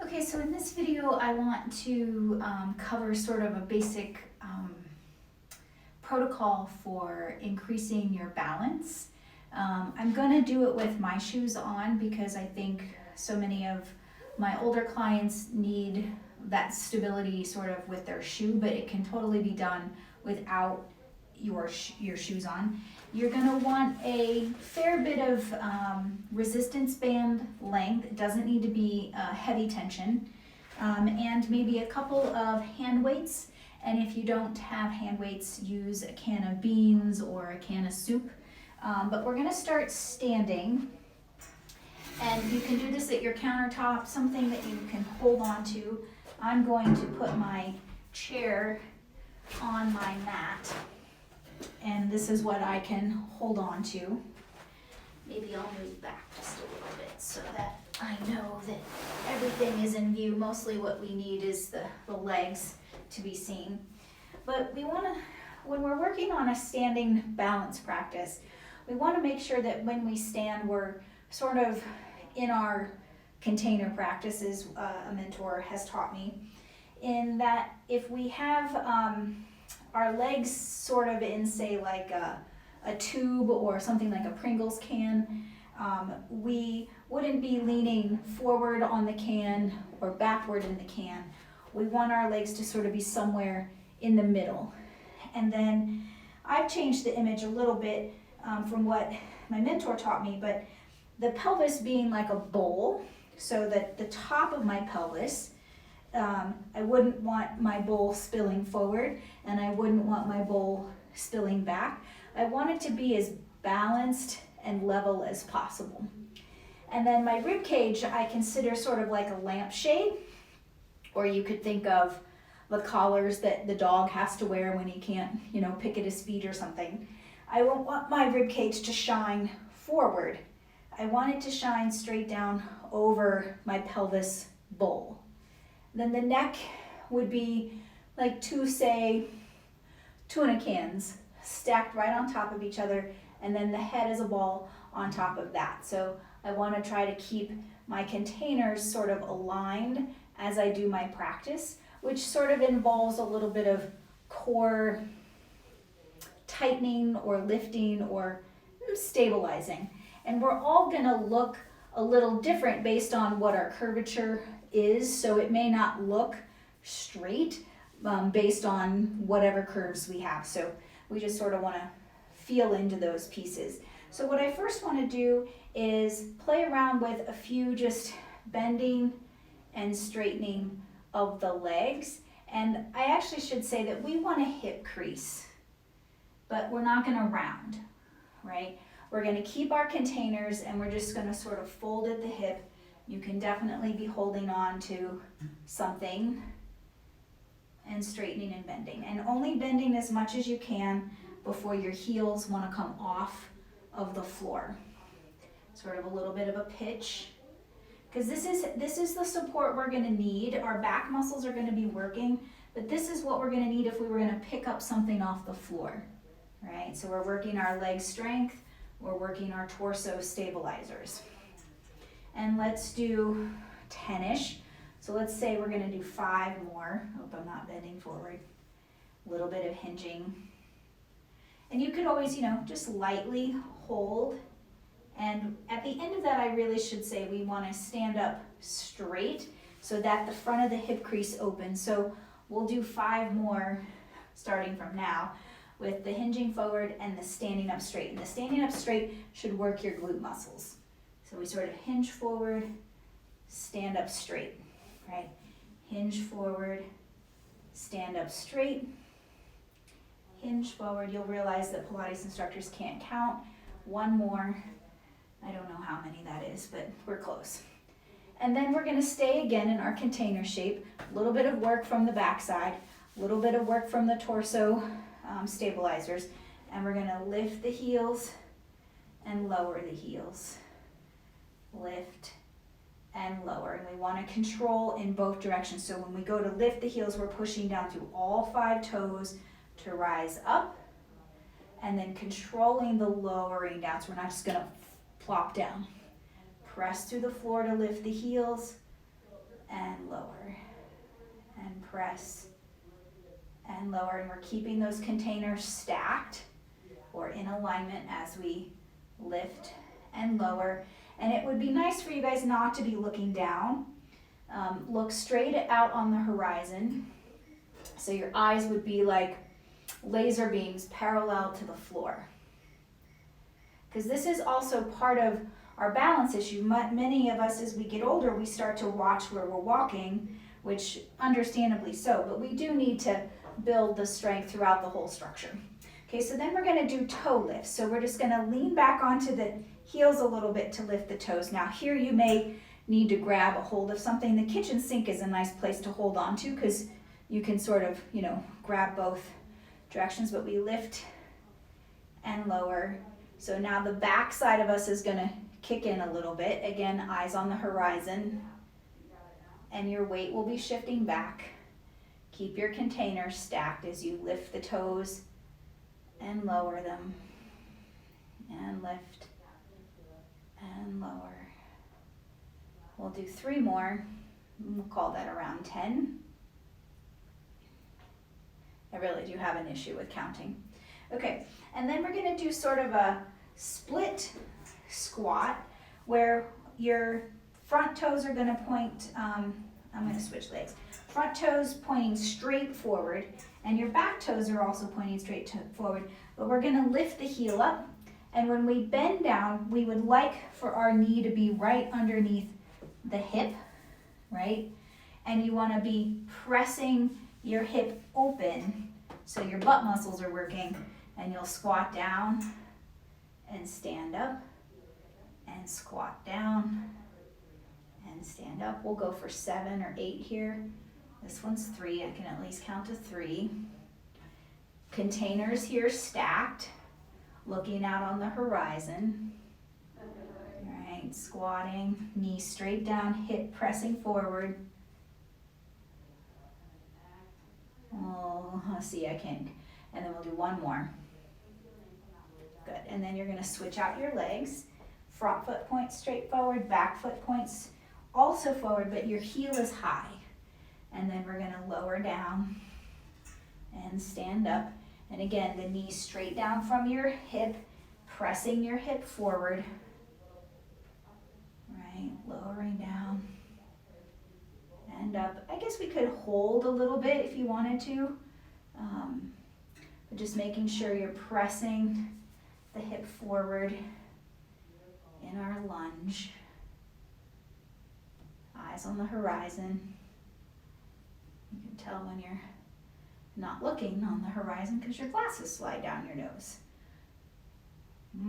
Okay, so in this video I want to cover sort of a basic protocol for increasing your balance. I'm going to do it with my shoes on because I think so many of my older clients need that stability sort of with their shoe, but it can totally be done without your shoes on. You're going to want a fair bit of resistance band length. It doesn't need to be heavy tension. And maybe a couple of hand weights. And if you don't have hand weights, use a can of beans or a can of soup. But we're going to start standing. And you can do this at your countertop, something that you can hold on to. I'm going to put my chair on my mat. And this is what I can hold on to. Maybe I'll move back just a little bit so that I know that everything is in view. Mostly what we need is the legs to be seen. But we want to, when we're working on a standing balance practice, we want to make sure that when we stand, we're sort of in our container practices, a mentor has taught me, in that if we have our legs sort of in, say, like a tube or something like a Pringles can, we wouldn't be leaning forward on the can or backward in the can. We want our legs to sort of be somewhere in the middle. And then I've changed the image a little bit from what my mentor taught me, but the pelvis being like a bowl, so that the top of my pelvis, I wouldn't want my bowl spilling forward, and I wouldn't want my bowl spilling back. I want it to be as balanced and level as possible. And then my rib cage, I consider sort of like a lampshade, or you could think of the collars that the dog has to wear when he can't, pick at his feet or something. I won't want my rib cage to shine forward. I want it to shine straight down over my pelvis bowl. Then the neck would be like two, say, tuna cans stacked right on top of each other, and then the head is a ball on top of that. So I want to try to keep my containers sort of aligned as I do my practice, which sort of involves a little bit of core tightening or lifting or stabilizing. And we're all going to look a little different based on what our curvature is, so it may not look straight based on whatever curves we have. So we just sort of want to feel into those pieces. So what I first want to do is play around with a few just bending and straightening of the legs. And I actually should say that we want a hip crease, but we're not going to round, right? We're going to keep our containers and we're just going to sort of fold at the hip. You can definitely be holding on to something and straightening and bending. And only bending as much as you can before your heels want to come off of the floor. Sort of a little bit of a pitch. Because this is the support we're going to need. Our back muscles are going to be working, but this is what we're going to need if we were going to pick up something off the floor, right? So we're working our leg strength, we're working our torso stabilizers. And let's do 10-ish. So let's say we're going to do 5 more. Hope I'm not bending forward. A little bit of hinging. And you could always, just lightly hold. And at the end of that, I really should say we want to stand up straight so that the front of the hip crease opens. So we'll do 5 more starting from now with the hinging forward and the standing up straight. And the standing up straight should work your glute muscles. So we sort of hinge forward, stand up straight, right? Hinge forward, stand up straight, hinge forward. You'll realize that Pilates instructors can't count. 1 more. I don't know how many that is, but we're close. And then we're going to stay again in our container shape. A little bit of work from the backside, a little bit of work from the torso stabilizers, and we're going to lift the heels and lower the heels. Lift and lower, and we want to control in both directions. So when we go to lift the heels, we're pushing down through all 5 toes to rise up, and then controlling the lowering down. So we're not just going to plop down. Press through the floor to lift the heels and lower, and press and lower. And we're keeping those containers stacked or in alignment as we lift and lower. And it would be nice for you guys not to be looking down. Look straight out on the horizon. So your eyes would be like laser beams parallel to the floor. Because this is also part of our balance issue. Many of us, as we get older, we start to watch where we're walking, which understandably so, but we do need to build the strength throughout the whole structure. Okay, so then we're gonna do toe lifts. So we're just gonna lean back onto the heels a little bit to lift the toes. Now here you may need to grab a hold of something. The kitchen sink is a nice place to hold on to because you can sort of, grab both directions, but we lift and lower. So now the back side of us is gonna kick in a little bit. Again, eyes on the horizon, and your weight will be shifting back. Keep your container stacked as you lift the toes and lower them, and lift and lower. We'll do 3 more. We'll call that around 10. I really do have an issue with counting. Okay, and then we're gonna do sort of a split squat where your front toes are gonna point, I'm gonna switch legs. Front toes pointing straight forward, and your back toes are also pointing straight forward, but we're gonna lift the heel up, and when we bend down, we would like for our knee to be right underneath the hip, right? And you wanna be pressing your hip open so your butt muscles are working, and you'll squat down and stand up and squat down and stand up. We'll go for 7 or 8 here. This one's 3, I can at least count to 3. Containers here stacked, looking out on the horizon. All right, squatting, knee straight down, hip pressing forward. Oh, let's see, I can. And then we'll do 1 more. Good, and then you're gonna switch out your legs. Front foot points straight forward, back foot points also forward, but your heel is high. And then we're gonna lower down and stand up. And again, the knee straight down from your hip, pressing your hip forward. Right, lowering down and up. I guess we could hold a little bit if you wanted to, but just making sure you're pressing the hip forward in our lunge. Eyes on the horizon. You can tell when you're not looking on the horizon because your glasses slide down your nose.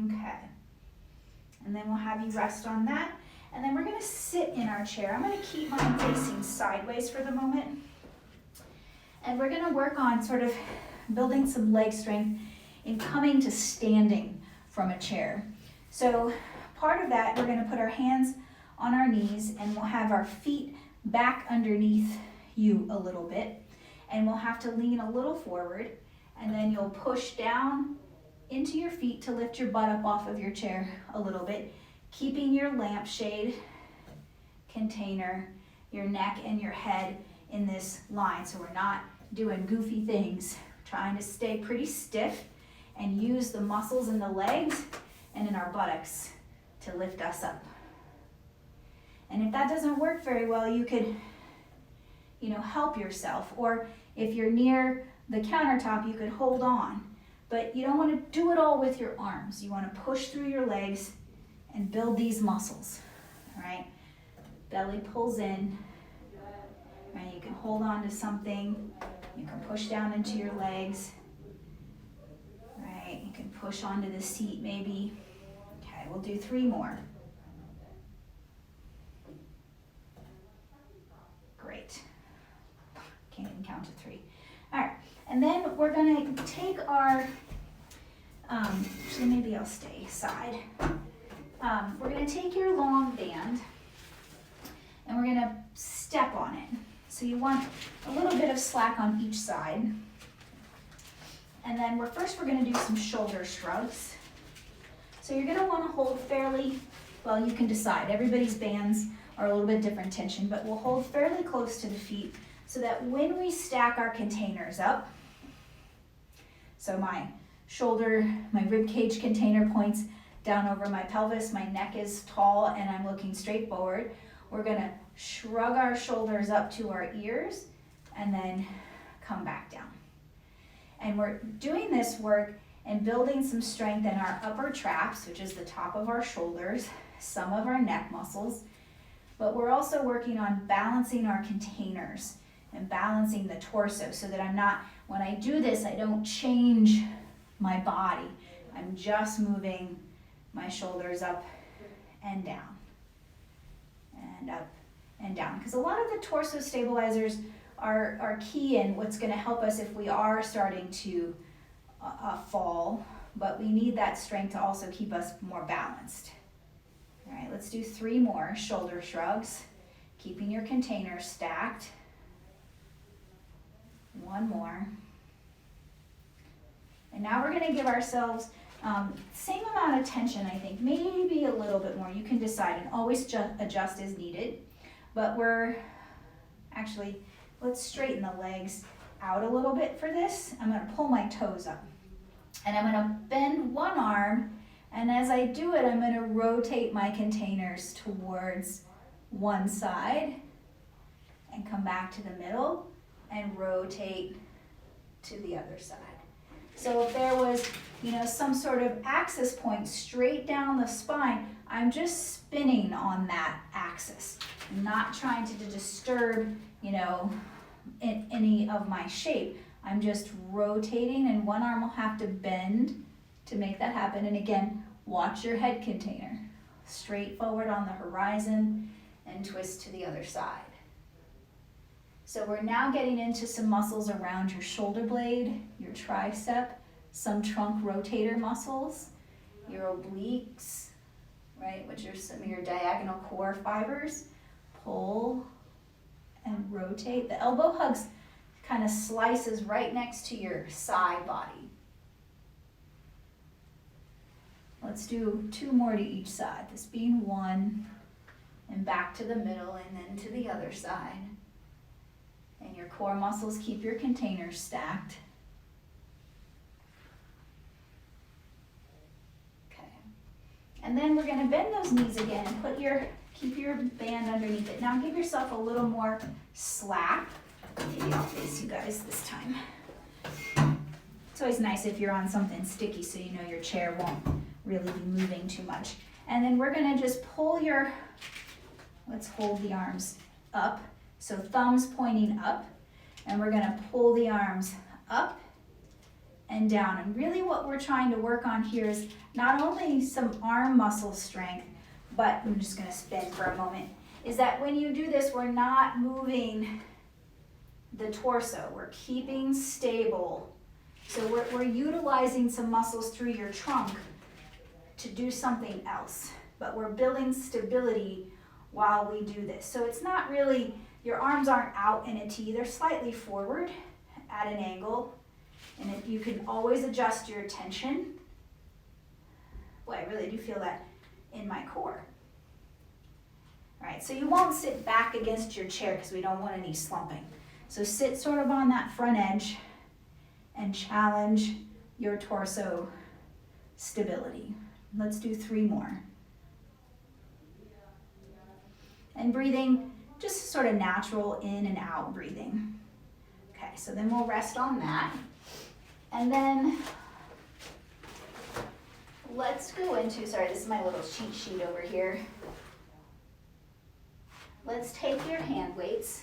Okay. And then we'll have you rest on that. And then we're gonna sit in our chair. I'm gonna keep mine facing sideways for the moment. And we're gonna work on sort of building some leg strength in coming to standing from a chair. So part of that, we're gonna put our hands on our knees and we'll have our feet back underneath you a little bit. And we'll have to lean a little forward, and then you'll push down into your feet to lift your butt up off of your chair a little bit, keeping your lampshade container, your neck and your head in this line. So we're not doing goofy things, we're trying to stay pretty stiff and use the muscles in the legs and in our buttocks to lift us up. And if that doesn't work very well, you could, help yourself, or if you're near the countertop, you could hold on. But you don't want to do it all with your arms. You want to push through your legs and build these muscles, all right? Belly pulls in, right? You can hold on to something. You can push down into your legs, right? You can push onto the seat maybe. Okay, we'll do 3 more. Great. Can't even count to 3. All right, and then we're gonna take our, actually maybe I'll stay side. We're gonna take your long band and we're gonna step on it. So you want a little bit of slack on each side. And then we're gonna do some shoulder shrugs. So you're gonna wanna hold fairly, well, you can decide. Everybody's bands are a little bit different tension, but we'll hold fairly close to the feet so that when we stack our containers up, so my shoulder, my rib cage container points down over my pelvis, my neck is tall and I'm looking straight forward. We're gonna shrug our shoulders up to our ears and then come back down. And we're doing this work and building some strength in our upper traps, which is the top of our shoulders, some of our neck muscles, but we're also working on balancing our containers and balancing the torso so that I'm not, when I do this, I don't change my body. I'm just moving my shoulders up and down and up and down. Because a lot of the torso stabilizers are key in what's going to help us if we are starting to fall, but we need that strength to also keep us more balanced. All right, let's do 3 more shoulder shrugs, keeping your container stacked. 1 more. And now we're going to give ourselves same amount of tension, I think, maybe a little bit more. You can decide and always adjust as needed. But we're actually, let's straighten the legs out a little bit for this. I'm going to pull my toes up. And I'm going to bend one arm. And as I do it, I'm going to rotate my containers towards one side and come back to the middle and rotate to the other side. So if there was, some sort of axis point straight down the spine, I'm just spinning on that axis. I'm not trying to disturb, any of my shape. I'm just rotating, and one arm will have to bend to make that happen. And again, watch your head container. Straight forward on the horizon and twist to the other side. So we're now getting into some muscles around your shoulder blade, your tricep, some trunk rotator muscles, your obliques, right, which are some of your diagonal core fibers. Pull and rotate. The elbow hugs kind of slices right next to your side body. Let's do 2 more to each side. This being 1, and back to the middle, and then to the other side. And your core muscles keep your containers stacked. Okay. And then we're going to bend those knees again and keep your band underneath it. Now give yourself a little more slack. Maybe I'll face you guys this time. It's always nice if you're on something sticky so you know your chair won't really be moving too much. And then we're going to just let's hold the arms up. So thumbs pointing up, and we're going to pull the arms up and down. And really what we're trying to work on here is not only some arm muscle strength, but I'm just going to spin for a moment, is that when you do this, we're not moving the torso. We're keeping stable. So we're utilizing some muscles through your trunk to do something else, but we're building stability while we do this. So it's not really, your arms aren't out in a T, they're slightly forward at an angle, and you can always adjust your tension. Boy, I really do feel that in my core. All right, so you won't sit back against your chair because we don't want any slumping. So sit sort of on that front edge and challenge your torso stability. Let's do 3 more. And breathing, just sort of natural in and out breathing. Okay, so then we'll rest on that. And then let's go into, sorry, this is my little cheat sheet over here. Let's take your hand weights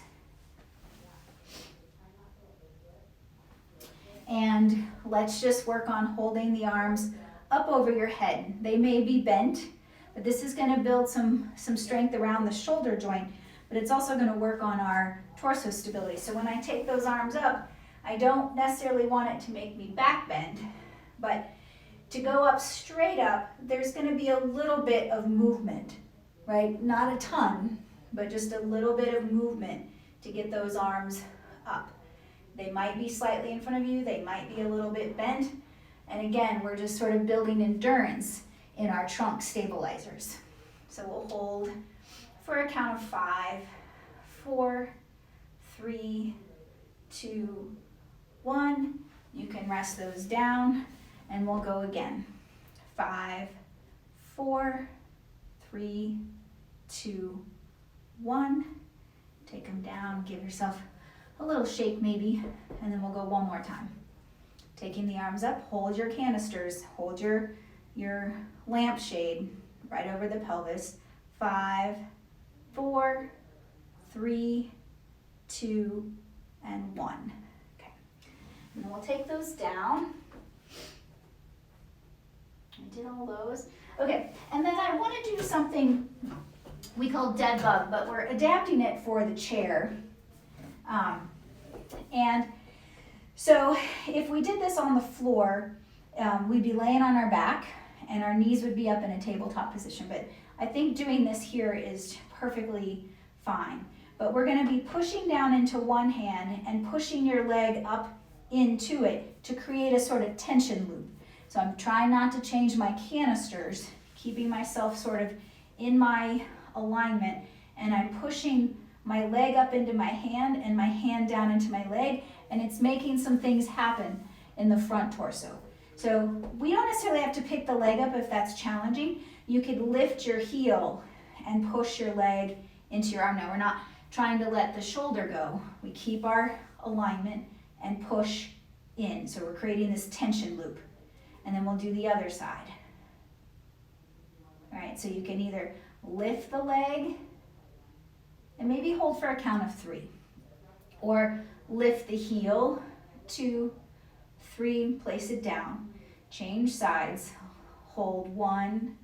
and let's just work on holding the arms up over your head. They may be bent, but this is going to build some strength around the shoulder joint, but it's also going to work on our torso stability. So when I take those arms up, I don't necessarily want it to make me back bend, but to go up straight up, there's going to be a little bit of movement, right? Not a ton, but just a little bit of movement to get those arms up. They might be slightly in front of you, they might be a little bit bent, and again, we're just sort of building endurance in our trunk stabilizers. So we'll hold for a count of 5, 4, 3, 2, 1. You can rest those down and we'll go again. 5, 4, 3, 2, 1. Take them down, give yourself a little shake maybe, and then we'll go one more time. Taking the arms up, hold your canisters, hold your lampshade right over the pelvis. 5, 4, 3, 2, and 1. Okay. And then we'll take those down. I did all those. Okay, and then I want to do something we call dead bug, but we're adapting it for the chair. And so if we did this on the floor, we'd be laying on our back and our knees would be up in a tabletop position. But I think doing this here is perfectly fine. But we're going to be pushing down into one hand and pushing your leg up into it to create a sort of tension loop. So I'm trying not to change my canisters, keeping myself sort of in my alignment, and I'm pushing my leg up into my hand and my hand down into my leg, and it's making some things happen in the front torso. So we don't necessarily have to pick the leg up if that's challenging. You could lift your heel and push your leg into your arm. Now we're not trying to let the shoulder go. We keep our alignment and push in. So we're creating this tension loop. And then we'll do the other side. All right, so you can either lift the leg and maybe hold for a count of 3. Or lift the heel, 2, 3, place it down. Change sides, hold 1,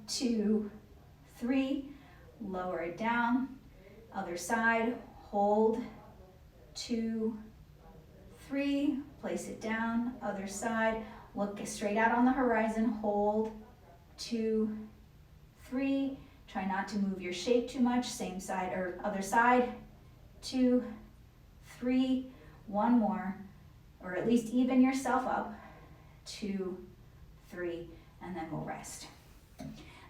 2, 3, lower it down. Other side, hold 2, 3, place it down. Other side, look straight out on the horizon, hold 2, 3. Try not to move your shape too much. Same side or other side. 2, 3. One more, or at least even yourself up. 2, 3, and then we'll rest.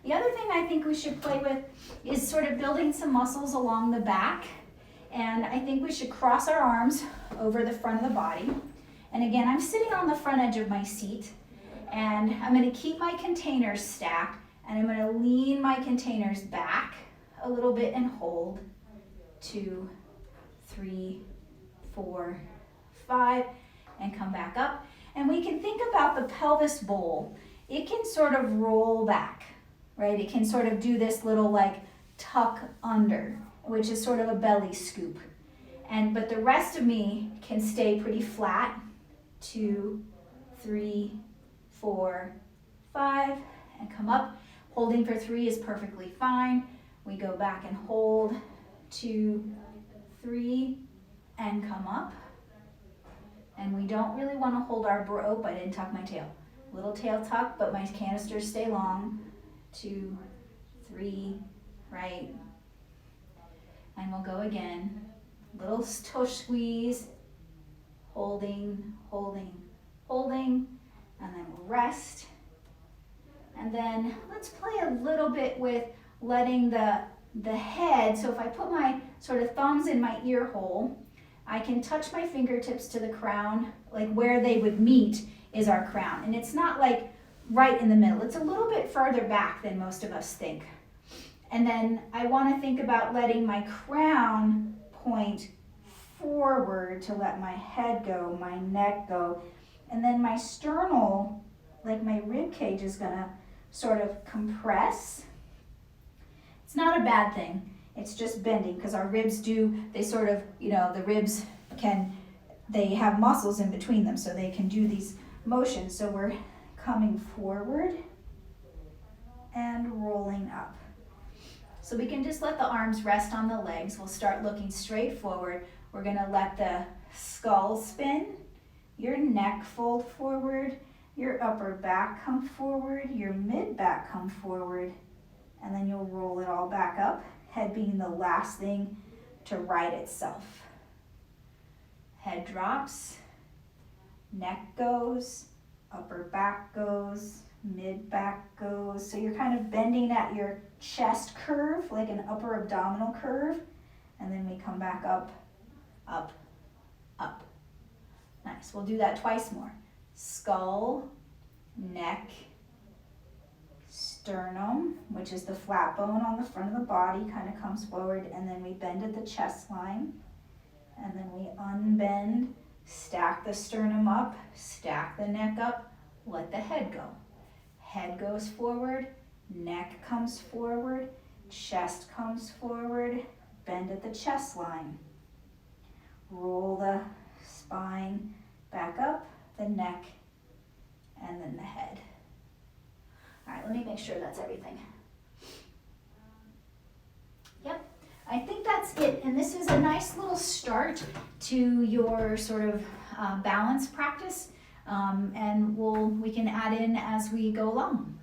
The other thing I think we should play with is sort of building some muscles along the back. And I think we should cross our arms over the front of the body. And again, I'm sitting on the front edge of my seat, and I'm going to keep my containers stacked, and I'm going to lean my containers back a little bit and hold. 2, 3, 4, 5, and come back up. And we can think about the pelvis bowl. It can sort of roll back, right? It can sort of do this little like tuck under, which is sort of a belly scoop. But the rest of me can stay pretty flat. 2, 3, 4, 5, and come up. Holding for 3 is perfectly fine. We go back and hold. 2, 3, and come up. And we don't really want to hold our rope. I didn't tuck my tail. Little tail tuck, but my canisters stay long. 2, 3, right. And we'll go again. Little tush squeeze. Holding, holding, holding. And then we'll rest. And then let's play a little bit with letting the head, so if I put my sort of thumbs in my ear hole, I can touch my fingertips to the crown, like where they would meet is our crown. And it's not like right in the middle. It's a little bit further back than most of us think. And then I want to think about letting my crown point forward to let my head go, my neck go. And then my sternal, like my rib cage, is going to sort of compress. It's not a bad thing. It's just bending because our ribs they sort of, the ribs they have muscles in between them so they can do these motions. So we're coming forward and rolling up. So we can just let the arms rest on the legs. We'll start looking straight forward. We're going to let the skull spin, your neck fold forward, your upper back come forward, your mid back come forward, and then you'll roll it all back up, head being the last thing to right itself. Head drops, neck goes, upper back goes, mid back goes, so you're kind of bending at your chest curve, like an upper abdominal curve, and then we come back up, up, up. Nice, we'll do that twice more. Skull, neck, sternum, which is the flat bone on the front of the body, kind of comes forward, and then we bend at the chest line, and then we unbend, stack the sternum up, stack the neck up, let the head go. Head goes forward, neck comes forward, chest comes forward, bend at the chest line. Roll the spine back up, the neck, and then the head. All right, let me make sure that's everything. Yep, I think that's it. And this is a nice little start to your sort of balance practice. And we can add in as we go along.